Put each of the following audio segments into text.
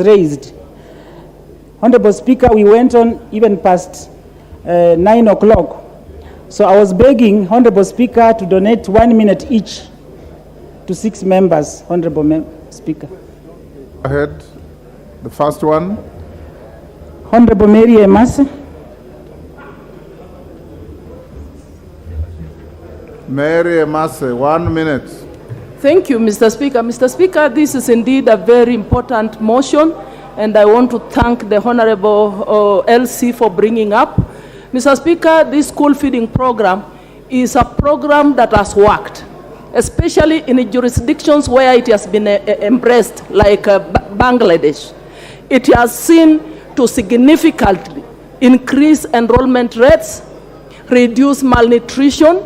raised. Honorable Speaker, we went on even past 9 o'clock. So I was begging Honorable Speaker to donate 1 minute each to 6 members, Honorable Speaker. Go ahead. The first one. Honorable Mary Emase. Mary Emase, 1 minute. Thank you, Mr. Speaker. Mr. Speaker, this is indeed a very important motion, and I want to thank the Honorable LC for bringing up. Mr. Speaker, this school feeding program is a program that has worked, especially in jurisdictions where it has been embraced, like Bangladesh. It has seen to significantly increase enrollment rates, reduce malnutrition.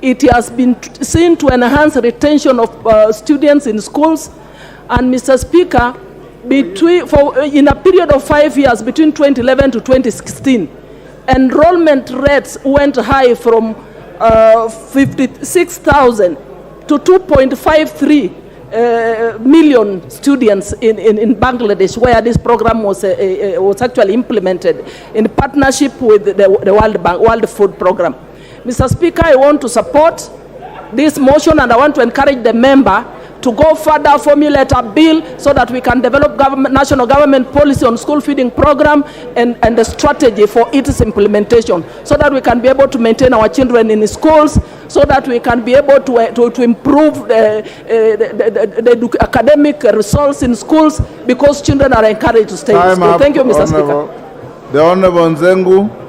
It has been seen to enhance retention of students in schools. And Mr. Speaker, in a period of 5 years, between 2011 to 2016, enrollment rates went high from 56,000 to 2.53 million students in Bangladesh, where this program was actually implemented in partnership with the World Bank, World Food Program. Mr. Speaker, I want to support this motion, and I want to encourage the member to go further, formulate a bill so that we can develop national government policy on school feeding program and the strategy for its implementation, so that we can be able to maintain our children in schools, so that we can be able to improve the academic results in schools, because children are encouraged to stay in school. Thank you, Mr. Speaker. The Honorable Nzengu.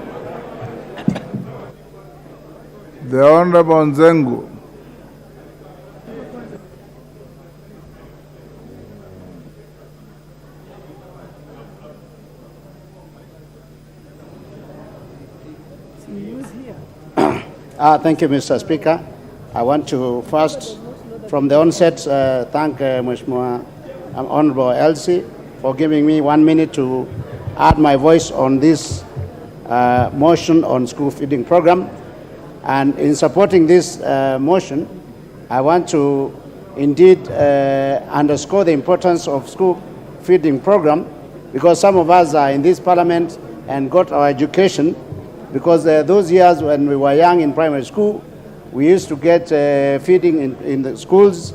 The Honorable Nzengu. Thank you, Mr. Speaker. I want to first, from the onset, thank Mheshimiwa Honorable Elsie for giving me 1 minute to add my voice on this motion on school feeding program. And in supporting this motion, I want to indeed underscore the importance of school feeding program, because some of us are in this parliament and got our education, because those years when we were young in primary school, we used to get feeding in the schools.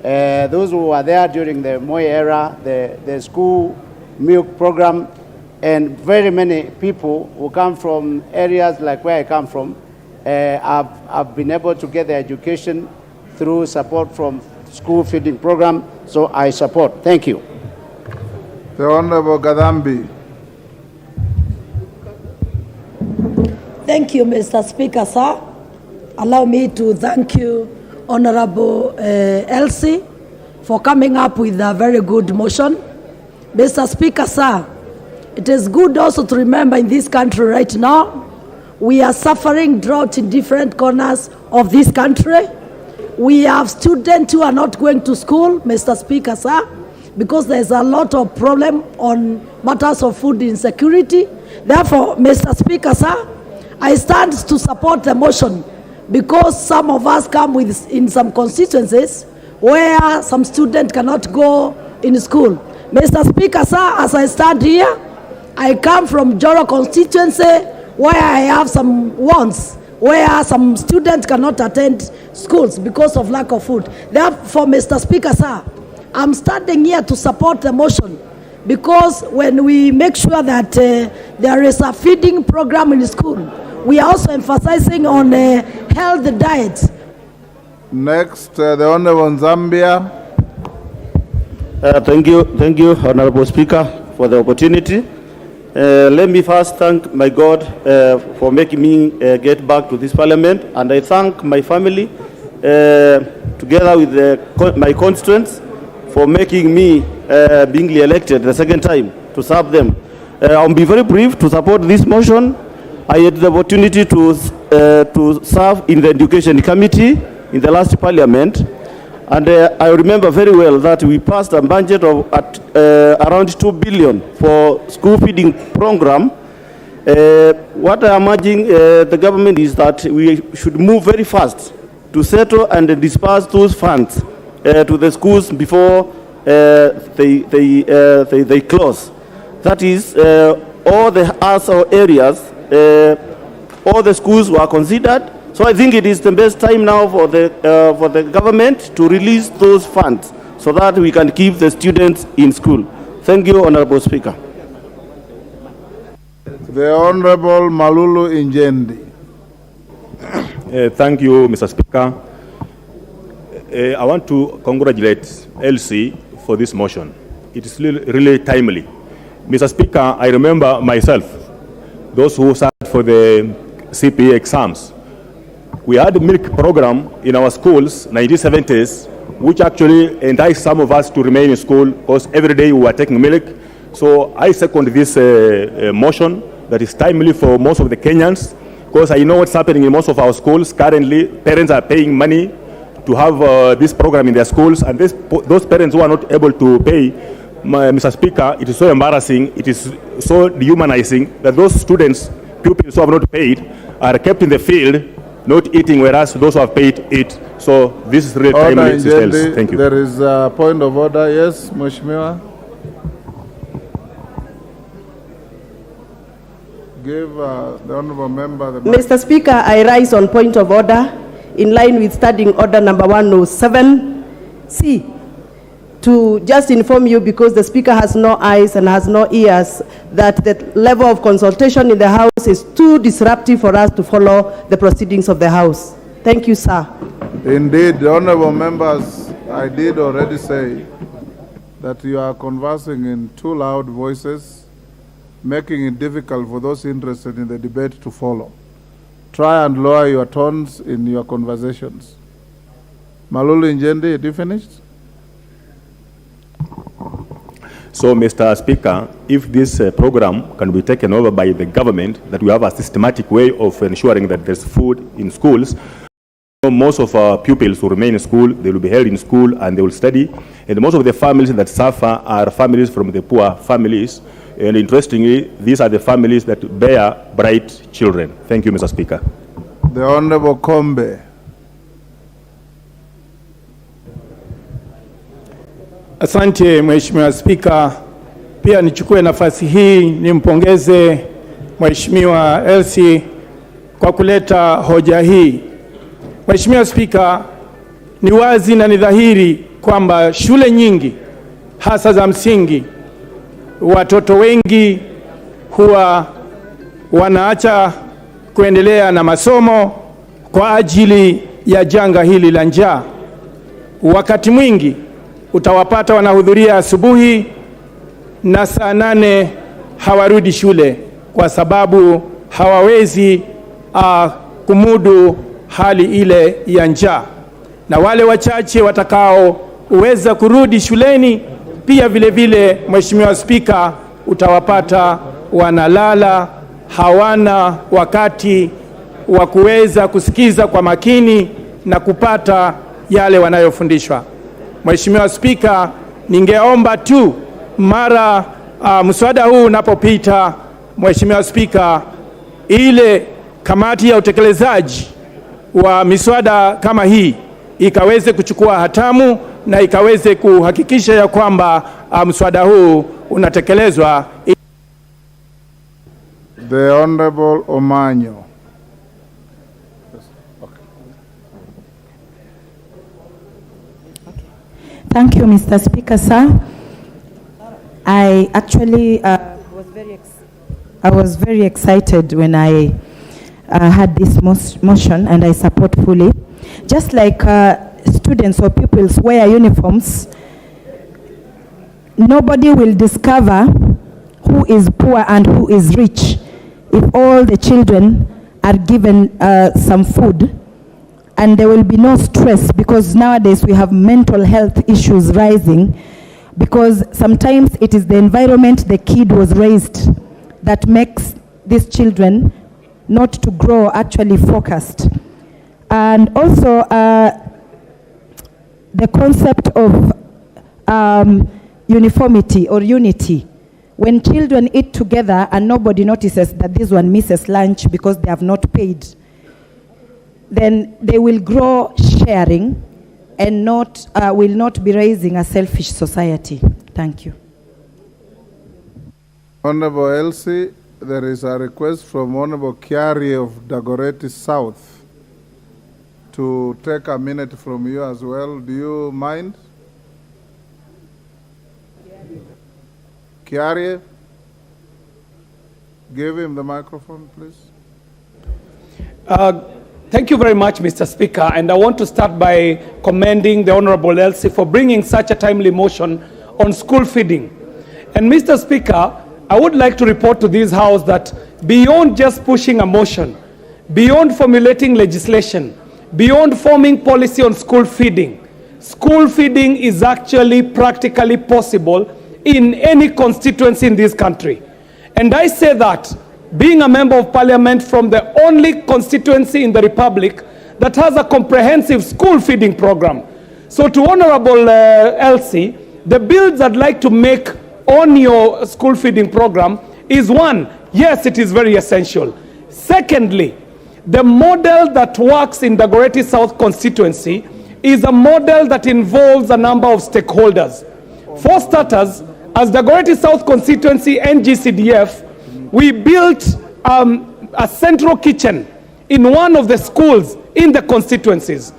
Those who were there during the Moi era, the school milk program, and very many people who come from areas like where I come from, have been able to get their education through support from school feeding program. So I support. Thank you. The Honorable Gadambi. Thank you, Mr. Speaker, sir. Allow me to thank you, Honorable Elsie, for coming up with a very good motion. Mr. Speaker, sir, it is good also to remember in this country right now, we are suffering drought in different corners of this country. We have students who are not going to school, Mr. Speaker, sir, because there's a lot of problem on matters of food insecurity. Therefore, Mr. Speaker, sir, I stand to support the motion, because some of us come in some constituencies where some students cannot go in school. Mr. Speaker, sir, as I stand here, I come from Joro constituency, where I have some wants, where some students cannot attend schools because of lack of food. Therefore, Mr. Speaker, sir, I'm standing here to support the motion, because when we make sure that there is a feeding program in school, we are also emphasizing on healthy diet. Next, the Honorable Zambia. Thank you, Honorable Speaker, for the opportunity. Let me first thank my God for making me get back to this parliament, and I thank my family together with my constituents for making me being elected the second time to serve them. I'll be very brief to support this motion. I had the opportunity to serve in the Education Committee in the last parliament, and I remember very well that we passed a budget of around 2 billion for school feeding program. What I am urging the government is that we should move very fast to settle and disperse those funds to the schools before they close. That is, all the other areas, all the schools were considered. So I think it is the best time now for the government to release those funds so that we can keep the students in school. Thank you, Honorable Speaker. The Honorable Malulu Injendi. Thank you, Mr. Speaker. I want to congratulate LC for this motion. It is really timely. Mr. Speaker, I remember myself, those who sat for the CPE exams. We had a milk program in our schools, 1970s, which actually enticed some of us to remain in school because every day we were taking milk. So I second this motion that is timely for most of the Kenyans, because I know what's happening in most of our schools. Currently, parents are paying money to have this program in their schools, and those parents who are not able to pay, Mr. Speaker, it is so embarrassing, it is so dehumanizing that those students, pupils who have not paid, are kept in the field, not eating, whereas those who have paid eat. So this is really timely. Thank you. There is a point of order. Yes, Mheshimiwa. Give the honourable member the mic. Mr. Speaker, I rise on point of order in line with Standing Order number 107C to just inform you, because the Speaker has no eyes and has no ears, that the level of consultation in the House is too disruptive for us to follow the proceedings of the House. Thank you, sir. Indeed, honourable members, I did already say that you are conversing in too loud voices, making it difficult for those interested in the debate to follow. Try and lower your tones in your conversations. Malulu Injendi, are you finished? So, Mr. Speaker, if this program can be taken over by the government, that we have a systematic way of ensuring that there's food in schools, most of our pupils will remain in school, they will be held in school and they will study. And most of the families that suffer are families from the poor families. And interestingly, these are the families that bear bright children. Thank you, Mr. Speaker. The Honorable Kombe. Asante Mheshimiwa Spika, pia nichukue nafasi hii nimpongeze Mheshimiwa Elsie kwa kuleta hoja hii. Mheshimiwa Spika, ni wazi na ni dhahiri kwamba shule nyingi hasa za msingi, watoto wengi huwa wanaacha kuendelea na masomo kwa ajili ya janga hili la njaa. Wakati mwingi utawapata wanahudhuria asubuhi na saa 8 hawarudi shule kwa sababu hawawezi kumudu hali ile ya njaa. Na wale wachache watakaoweza kurudi shuleni pia vile vile, Mheshimiwa Spika, utawapata wanalala, hawana wakati wa kuweza kusikiza kwa makini na kupata yale wanayofundishwa. Mheshimiwa Spika, ningeomba tu mara mswada huu unapopita, Mheshimiwa Spika, ile kamati ya utekelezaji wa miswada kama hii ikaweze kuchukua hatamu na ikaweze kuhakikisha ya kwamba mswada huu unatekelezwa. The Honorable Omanyo. Thank you, Mr. Speaker, sir. I actually was very excited when I had this motion, and I support fully. Just like students or pupils wear uniforms, nobody will discover who is poor and who is rich if all the children are given some food. And there will be no stress, because nowadays we have mental health issues rising, because sometimes it is the environment the kid was raised that makes these children not to grow actually focused. And also the concept of uniformity or unity. When children eat together and nobody notices that this one misses lunch because they have not paid, then they will grow sharing, and will not be raising a selfish society. Thank you. Honorable Elsie, there is a request from Honorable Kiari of Dagoretti South to take a minute from you as well. Do you mind? Kiari, give him the microphone, please. Thank you very much, Mr. Speaker, and I want to start by commending the Honorable Elsie for bringing such a timely motion on school feeding. And Mr. Speaker, I would like to report to this House that beyond just pushing a motion, beyond formulating legislation, beyond forming policy on school feeding is actually practically possible in any constituency in this country. And I say that being a member of parliament from the only constituency in the Republic that has a comprehensive school feeding program. So to Honorable Elsie, the bills I'd like to make on your school feeding program is one, yes, it is very essential. Secondly, the model that works in the Dagoretti South constituency is a model that involves a number of stakeholders. For starters, as the Dagoretti South constituency NGCDF, we built a central kitchen in one of the schools in the constituencies.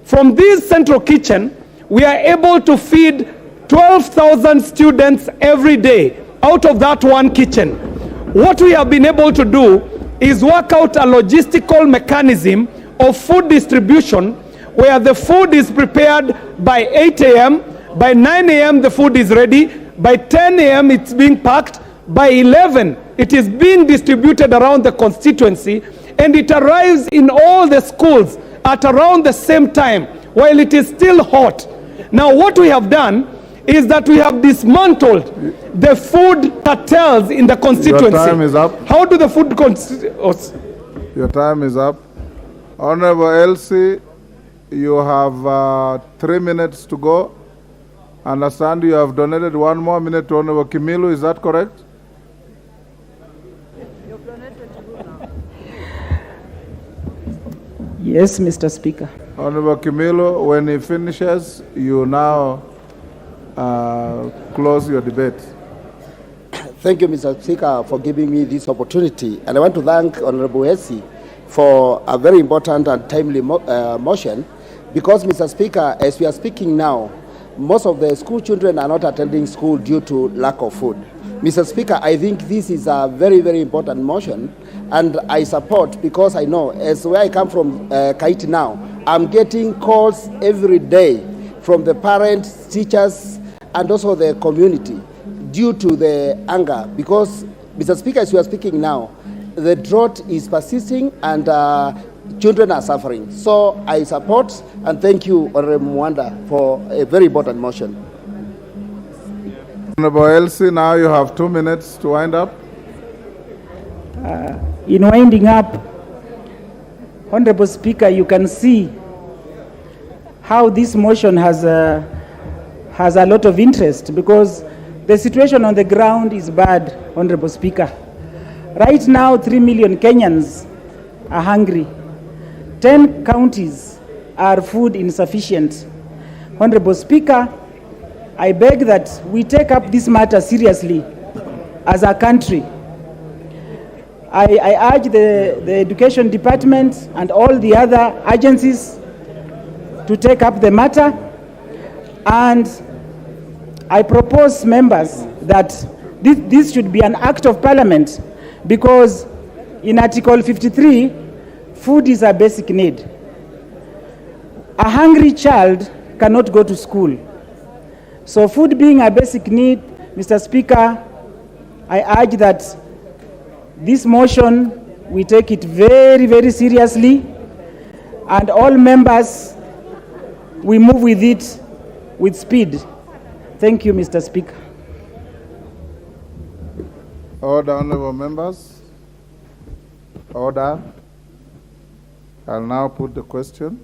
From this central kitchen, we are able to feed 12,000 students every day out of that one kitchen. What we have been able to do is work out a logistical mechanism of food distribution where the food is prepared by 8 a.m., by 9 a.m. the food is ready, by 10 a.m. it's being packed, by 11 it is being distributed around the constituency, and it arrives in all the schools at around the same time while it is still hot. Now what we have done is that we have dismantled the food cartels in the constituency. Your time is up. How do the food Your time is up. Honorable Elsie, you have 3 minutes to go. Understand you have donated 1 more minute to Honorable Kimilu, is that correct? Yes, Mr. Speaker. Honorable Kimilu, when he finishes, you now close your debate. Thank you, Mr. Speaker, for giving me this opportunity. And I want to thank Honorable Elsie for a very important and timely motion, because, Mr. Speaker, as we are speaking now, most of the school children are not attending school due to lack of food. Mr. Speaker, I think this is a very, very important motion, and I support, because I know, as where I come from, Kaiti now, I'm getting calls every day from the parents, teachers, and also the community due to the anger, because, Mr. Speaker, as we are speaking now, the drought is persisting and children are suffering. So I support and thank you, Honorable Mwanda, for a very important motion. Honorable Elsie, now you have 2 minutes to wind up. In winding up, Honorable Speaker, you can see how this motion has a lot of interest, because the situation on the ground is bad, Honorable Speaker. Right now, 3 million Kenyans are hungry. 10 counties are food insufficient. Honorable Speaker, I beg that we take up this matter seriously as a country. I urge the Education Department and all the other agencies to take up the matter, and I propose, members, that this should be an act of parliament, because in Article 53, food is a basic need. A hungry child cannot go to school. So food being a basic need, Mr. Speaker, I urge that this motion, we take it very, very seriously, and all members, we move with it with speed. Thank you, Mr. Speaker. Order, honorable members. Order. I'll now put the question.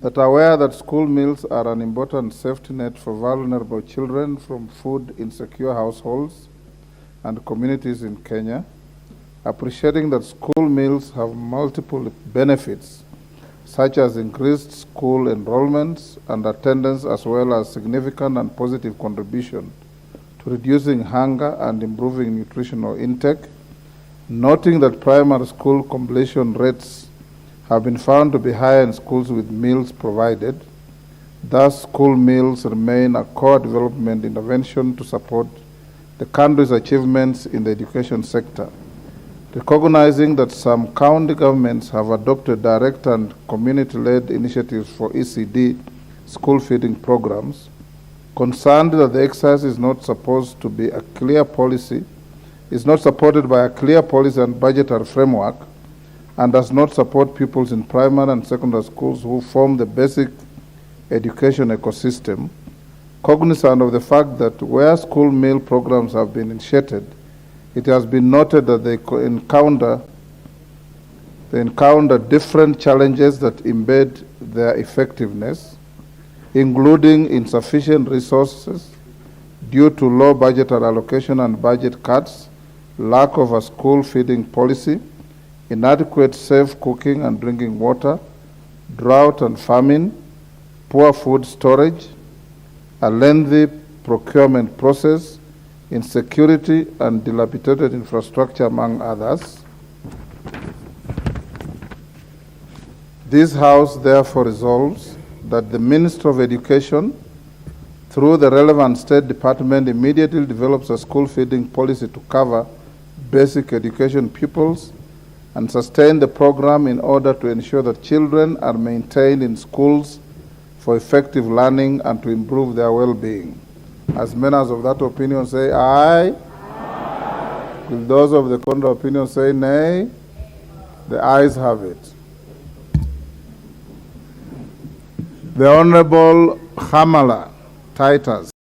That aware that school meals are an important safety net for vulnerable children from food insecure households and communities in Kenya, appreciating that school meals have multiple benefits such as increased school enrollments and attendance, as well as significant and positive contribution to reducing hunger and improving nutritional intake, noting that primary school completion rates have been found to be higher in schools with meals provided. Thus, school meals remain a core development intervention to support the country's achievements in the education sector. Recognizing that some county governments have adopted direct and community-led initiatives for ECD school feeding programs, concerned that the exercise is not supposed to be a clear policy, is not supported by a clear policy and budgetary framework, and does not support pupils in primary and secondary schools who form the basic education ecosystem, cognizant of the fact that where school meal programs have been initiated, it has been noted that they encounter different challenges that embed their effectiveness, including insufficient resources due to low budgetary allocation and budget cuts, lack of a school feeding policy, inadequate safe cooking and drinking water, drought and famine, poor food storage, a lengthy procurement process, insecurity and dilapidated infrastructure, among others. This House therefore resolves that the Minister of Education, through the relevant State Department, immediately develops a school feeding policy to cover basic education pupils and sustain the program in order to ensure that children are maintained in schools for effective learning and to improve their well-being. As members of that opinion say aye. Aye. Will those of the contrary opinion say nay? The ayes have it. The Honorable Hamala Titus.